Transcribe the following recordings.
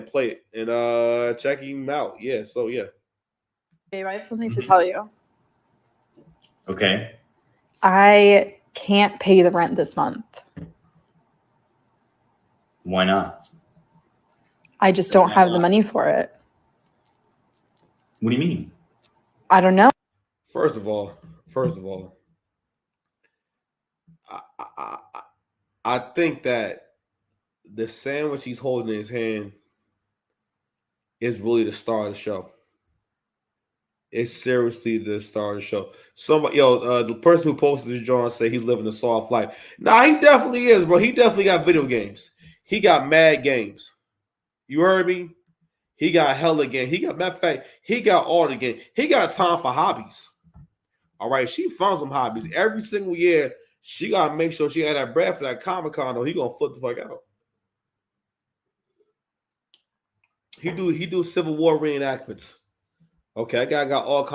play it and check him out. Yeah, so yeah. Babe, I have something to tell you. Okay. I can't pay the rent this month. Why not? I just don't have the money for it. What do you mean? I don't know. First of all, I think that the sandwich he's holding in his hand is really the star of the show. It's seriously the star of the show. Somebody, the person who posted this, John, say he's living a soft life. Nah, he definitely is, bro. He definitely got video games. He got mad games. You heard me? He got hella games. Matter of fact, he got all the games. He got time for hobbies. All right, she found some hobbies every single year. She gotta make sure she had that bread for that Comic-Con, or he gonna flip the fuck out. He do Civil War reenactments. Okay, that guy got all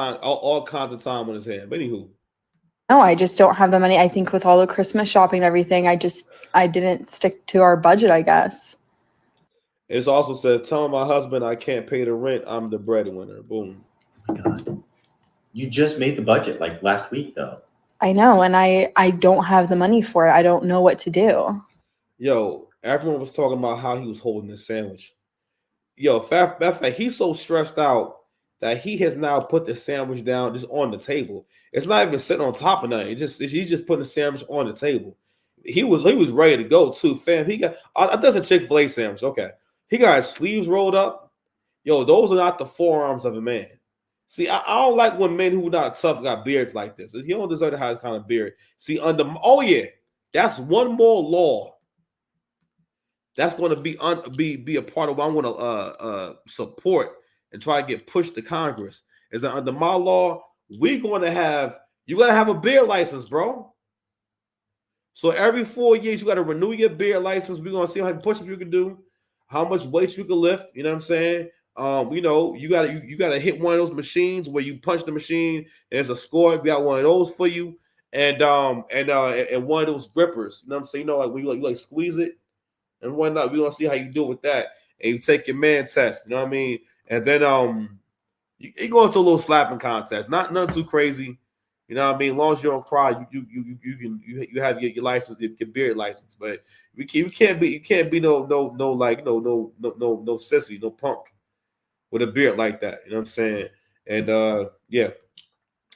kinds of time on his hand. But anywho. No, I just don't have the money. I think with all the Christmas shopping and everything, I didn't stick to our budget, I guess. It also says, tell my husband I can't pay the rent. I'm the breadwinner. Boom. Oh my God. You just made the budget like last week, though. I know, and I don't have the money for it. I don't know what to do. Yo, everyone was talking about how he was holding this sandwich. Yo, fact, he's so stressed out that he has now put the sandwich down just on the table. It's not even sitting on top of nothing. He's just putting the sandwich on the table. He was ready to go too, fam. He got that's a Chick-fil-A sandwich. Okay, he got his sleeves rolled up. Yo, those are not the forearms of a man. See, I don't like when men who are not tough got beards like this. He don't deserve to have this kind of beard. See, that's one more law that's going to be a part of what I'm going to support and try to get pushed to Congress. Is that under my law, you got to have a beard license, bro. So every 4 years, you got to renew your beard license. We're going to see how many push-ups you can do, how much weight you can lift. You know what I'm saying? You gotta hit one of those machines where you punch the machine and there's a score. We got one of those for you, and one of those grippers. You know what I'm saying? Like when you squeeze it and whatnot. We gonna see how you do with that, and you take your man test. You know what I mean? And then you go into a little slapping contest. Nothing too crazy. You know what I mean? As long as you don't cry, you have your license, your beard license. But you can't be no sissy, no punk with a beard like that. You know what I'm saying? And yeah,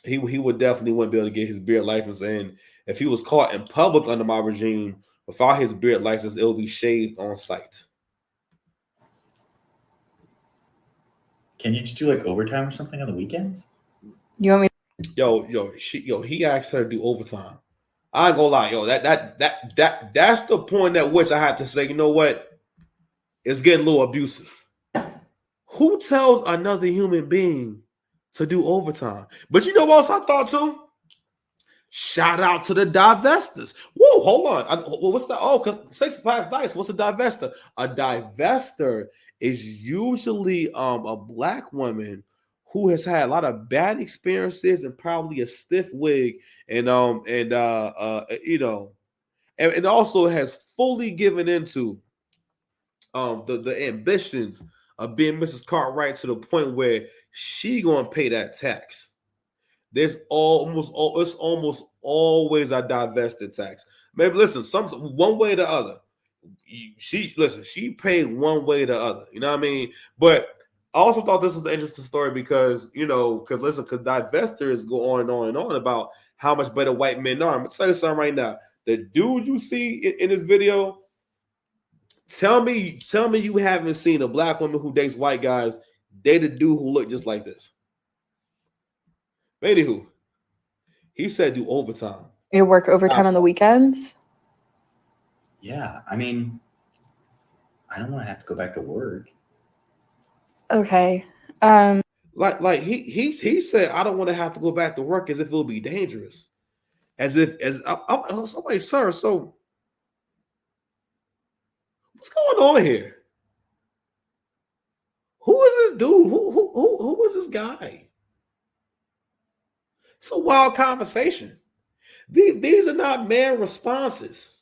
he would definitely wouldn't be able to get his beard license. And if he was caught in public under my regime without his beard license, it will be shaved on site. Can you just do like overtime or something on the weekends? You want me? He asked her to do overtime. I ain't gonna lie, that's the point at which I have to say, you know what? It's getting a little abusive. Who tells another human being to do overtime? But you know what else I thought too? Shout out to the divestors. Whoa, hold on. What's that? Oh, because 6 past dice. What's a divestor? A divestor is usually a black woman who has had a lot of bad experiences and probably a stiff wig, and also has fully given into the ambitions of being Mrs. Cartwright to the point where she gonna pay that tax. It's almost always a divested tax. Maybe listen, one way or the other. She paid one way or the other. You know what I mean? But I also thought this was an interesting story because divestors go on and on and on about how much better white men are. I'm gonna tell you something right now. The dude you see in this video, tell me you haven't seen a black woman who dates white guys date a dude who look just like this. Anywho, he said do overtime. You work overtime on the weekends? Yeah, I mean, I don't want to have to go back to work. Okay. Like he said, I don't want to have to go back to work as if it will be dangerous. Somebody, sir. So what's going on here? Who is this dude? Who is this guy? It's a wild conversation. These are not man responses.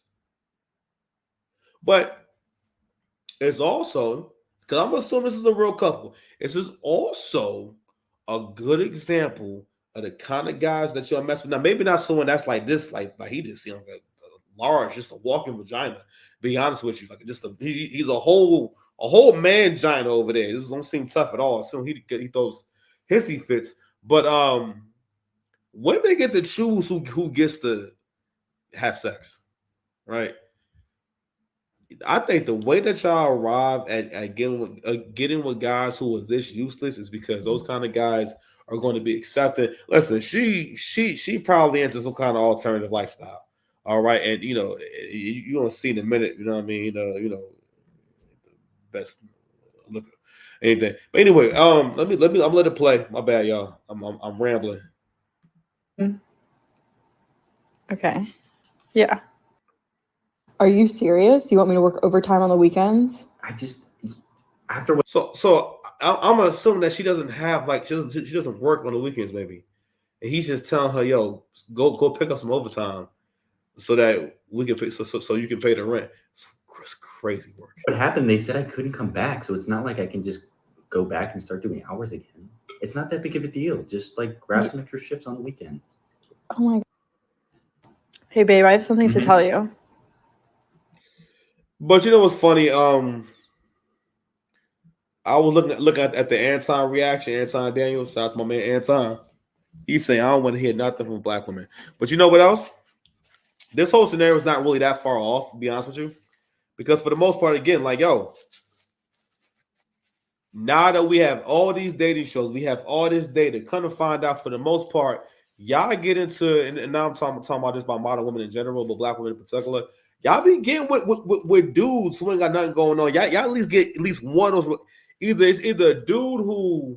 But it's also because I'm assuming this is a real couple. This is also a good example of the kind of guys that you'll mess with. Now, maybe not someone that's like this, like he just seems like a large, just a walking vagina. Be honest with you, like just he's a whole man giant over there. This don't seem tough at all. So he throws hissy fits, but women get to choose who gets to have sex, right? I think the way that y'all arrive at getting with guys who are this useless is because those kind of guys are going to be accepted. Listen, she probably into some kind of alternative lifestyle. All right, and you don't see in a minute. You know what I mean? Best look anything. But anyway, let me I'm let it play. My bad, y'all. I'm rambling. Okay. Yeah. Are you serious? You want me to work overtime on the weekends? I just after So I'm assuming that she doesn't have like she doesn't work on the weekends maybe, and he's just telling her, "Yo, go pick up some overtime, so that we can pay so you can pay the rent." It's crazy work. what happened, they said I couldn't come back, so it's not like I can just go back and start doing hours again. It's not that big of a deal. Just like grab some extra shifts on the weekend. Oh my God. Hey babe, I have something to tell you. But you know what's funny? I was looking at the Anton reaction. Anton Daniels, shout out to my man Anton. He's saying I don't want to hear nothing from black women. But you know what else? This whole scenario is not really that far off, to be honest with you. Because for the most part, again, like, yo, now that we have all these dating shows, we have all this data, come to find out for the most part, y'all get into, and now I'm talking about just about modern women in general, but black women in particular, y'all be getting with dudes who ain't got nothing going on. Y'all at least get at least one of those. Either a dude who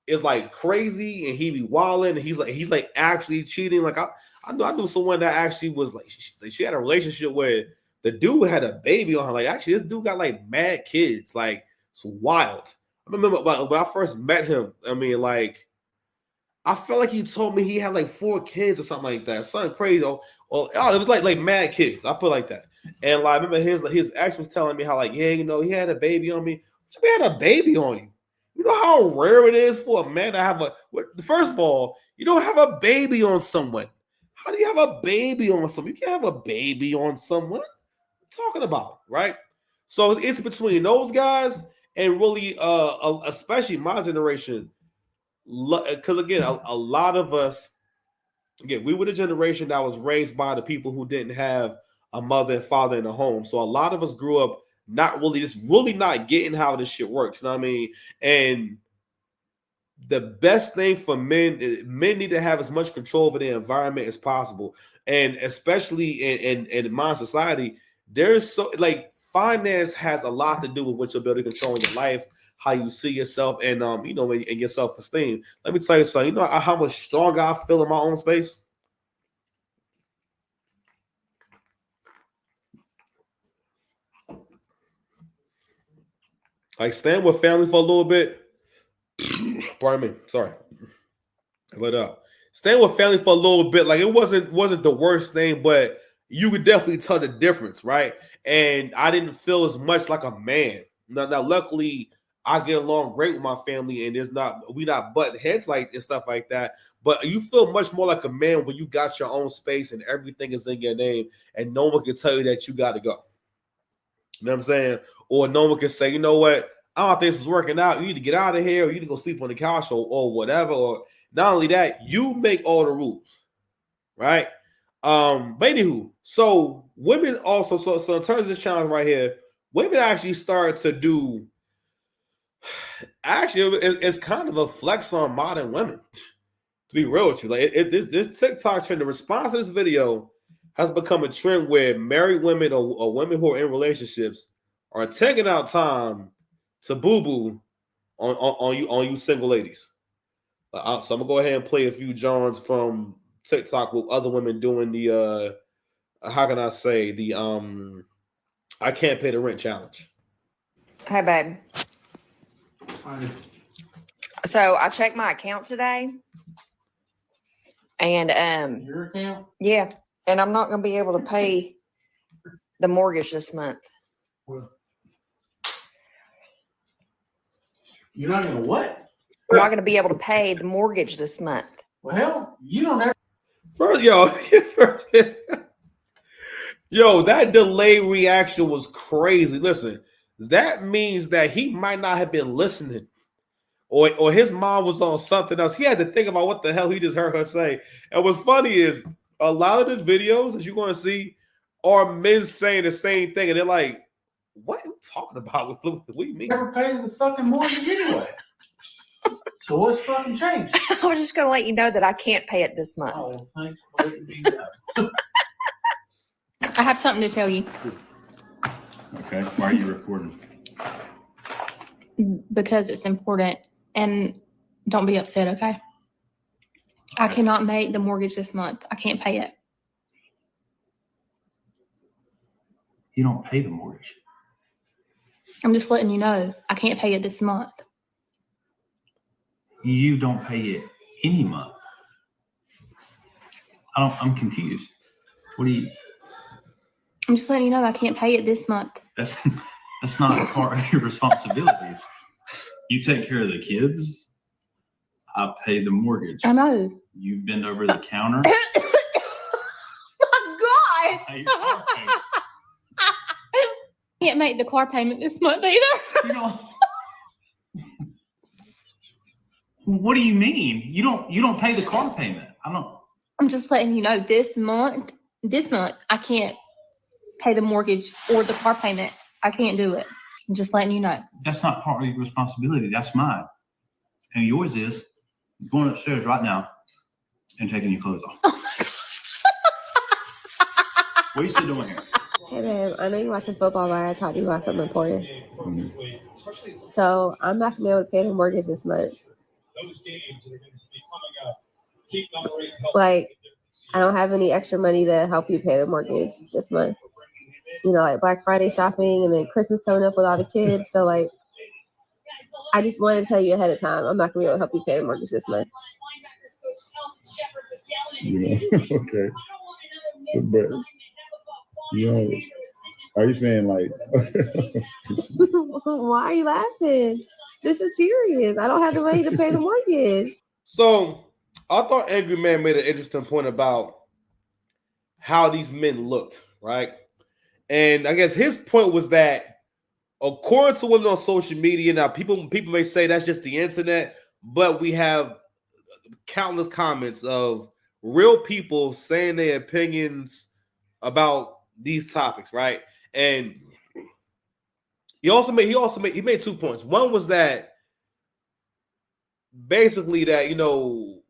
is like crazy and he be wilding and he's like actually cheating. Like I knew someone that actually was like she had a relationship where the dude had a baby on her. Like actually this dude got like mad kids. Like it's wild. I remember when I first met him. I mean, like I felt like he told me he had like 4 kids or something like that. Something crazy. Or it was like mad kids. I put it like that. And like I remember his ex was telling me how like he had a baby on me. He had a baby on you. You know how rare it is for a man to have first of all, you don't have a baby on someone. How do you have a baby on someone? You can't have a baby on someone. What are you talking about, right? So it's between those guys and really, especially my generation, because again, a lot of us, again, we were the generation that was raised by the people who didn't have a mother and father in the home. So a lot of us grew up not really not getting how this shit works. You know what I mean? And the best thing for men need to have as much control over their environment as possible. And especially in modern society, there's so like finance has a lot to do with what you're able to control in your life, how you see yourself, and and your self-esteem. Let me tell you something. You know how much stronger I feel in my own space? Like staying with family for a little bit. Pardon me. Sorry. But staying with family for a little bit, like it wasn't the worst thing, but you could definitely tell the difference, right? And I didn't feel as much like a man. Now luckily, I get along great with my family, and we not butting heads like and stuff like that. But you feel much more like a man when you got your own space and everything is in your name, and no one can tell you that you got to go. You know what I'm saying? Or no one can say, you know what? I don't think this is working out. You need to get out of here, or you need to go sleep on the couch, or whatever. Or not only that, you make all the rules, right? But anywho, so women also, so in terms of this challenge right here, women actually started to do. Actually, it's kind of a flex on modern women. To be real with you, like this TikTok trend, the response to this video has become a trend where married women or women who are in relationships are taking out time to boo boo on you single ladies. So I'm gonna go ahead and play a few Johns from TikTok with other women doing the how can I say the I can't pay the rent challenge. Hey, babe. So I checked my account today, and Your account? yeah, and I'm not gonna be able to pay the mortgage this month. Well, You're not gonna what? I'm not going to be able to pay the mortgage this month. Well, hell, you don't ever. First, yo, that delayed reaction was crazy. Listen, that means that he might not have been listening, or his mom was on something else. He had to think about what the hell he just heard her say. And what's funny is a lot of the videos that you're going to see are men saying the same thing, and they're like, "What are you talking about? What do you mean?" Never pay the fucking mortgage anyway. So what's fucking changed? I was just going to let you know that I can't pay it this month. Oh, thanks for letting me know. I have something to tell you Okay, why are you recording? because it's important, and don't be upset, okay? I cannot make the mortgage this month. I can't pay it. You don't pay the mortgage. I'm just letting you know I can't pay it this month. You don't pay it any month. I'm confused. What do you? I'm just letting you know I can't pay it this month. That's not part of your responsibilities. You take care of the kids. I pay the mortgage. I know. You bend over the counter. My I God! pay your car payment. Can't make the car payment this month either. You don't. What do you mean? You don't pay the car payment. I don't. I'm just letting you know this month I can't pay the mortgage or the car payment. I can't do it. I'm just letting you know. That's not part of your responsibility. That's mine. And yours is going upstairs right now and taking your clothes off. What are you still doing here? Hey babe, I know you're watching football, but I gotta talk to you about something important. So I'm not gonna be able to pay the mortgage this month. Like, I don't have any extra money to help you pay the mortgage this month. You know, like Black Friday shopping and then Christmas coming up with all the kids. So like, I just wanted to tell you ahead of time, I'm not gonna be able to help you pay the mortgage this month. Yeah, okay. So, but, you know, are you saying like, Why are you laughing? This is serious. I don't have the money to pay the mortgage. So I thought Angry Man made an interesting point about how these men looked, right? And I guess his point was that according to women on social media, now people may say that's just the internet, but we have countless comments of real people saying their opinions about these topics, right? And he made 2 points. One was that basically that, you know,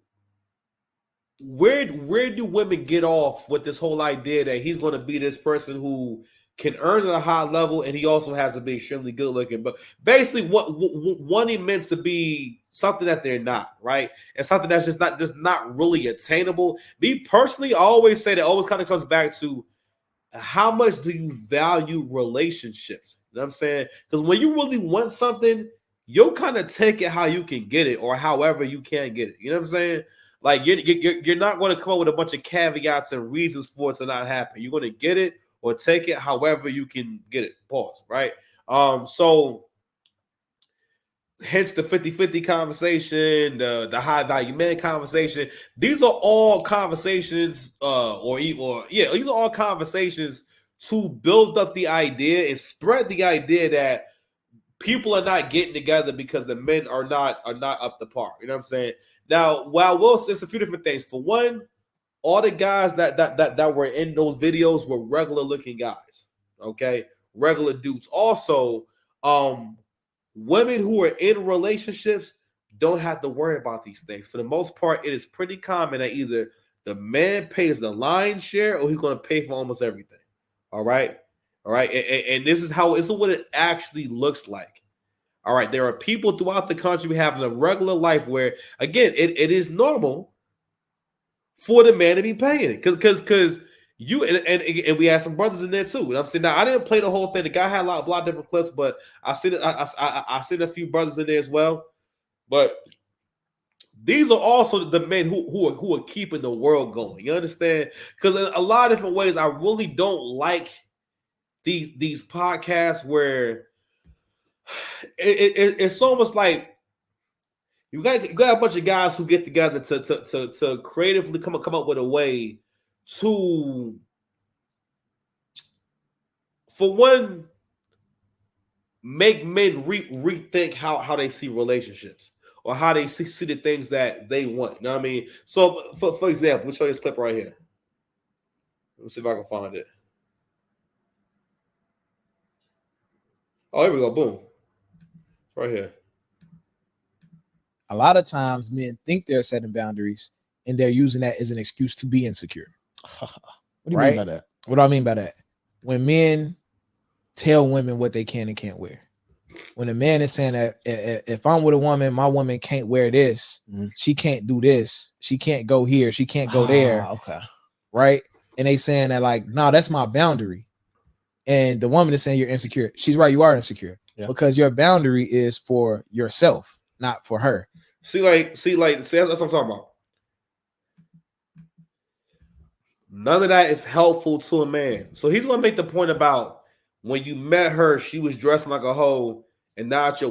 where do women get off with this whole idea that he's going to be this person who can earn at a high level and he also has to be extremely good looking, but basically wanting men to be something that they're not, right? And something that's just not really attainable. Me personally, I always say that always kind of comes back to how much do you value relationships? You know what I'm saying? Because when you really want something, you'll kind of take it how you can get it or however you can get it. You know what I'm saying? Like you're not going to come up with a bunch of caveats and reasons for it to not happen. You're going to get it or take it however you can get it. Pause, right? So hence the 50-50 conversation, the high value man conversation. These are all conversations, these are all conversations to build up the idea and spread the idea that people are not getting together because the men are not up to par. You know what I'm saying? Now, while it's a few different things. For one, all the guys that were in those videos were regular looking guys. Okay, regular dudes. Also, women who are in relationships don't have to worry about these things. For the most part, it is pretty common that either the man pays the lion's share or he's going to pay for almost everything. All right. And this is what it actually looks like. All right. There are people throughout the country having a regular life where, again, it is normal for the man to be paying it. Because you and we had some brothers in there too. And I'm saying now I didn't play the whole thing. The guy had a lot of different clips, but I seen a few brothers in there as well. But these are also the men who are keeping the world going. You understand? Because in a lot of different ways, I really don't like these podcasts where it's almost like You got a bunch of guys who get together to creatively come up with a way to, for one, make men rethink how they see relationships or how they see the things that they want. You know what I mean? So, for example, let me show you this clip right here. Let me see if I can find it. Oh, here we go. Boom. Right here. A lot of times men think they're setting boundaries and they're using that as an excuse to be insecure. What do you Right? mean by that? What do I mean by that? When men tell women what they can and can't wear. When a man is saying that if I'm with a woman, my woman can't wear this, she can't do this, she can't go here, she can't go there. Okay. Right? And they saying that like, no, that's my boundary. And the woman is saying you're insecure. She's right, you are insecure. Yeah. Because your boundary is for yourself, not for her. See, that's what I'm talking about. None of that is helpful to a man. So he's gonna make the point about when you met her, she was dressing like a hoe, and now it's your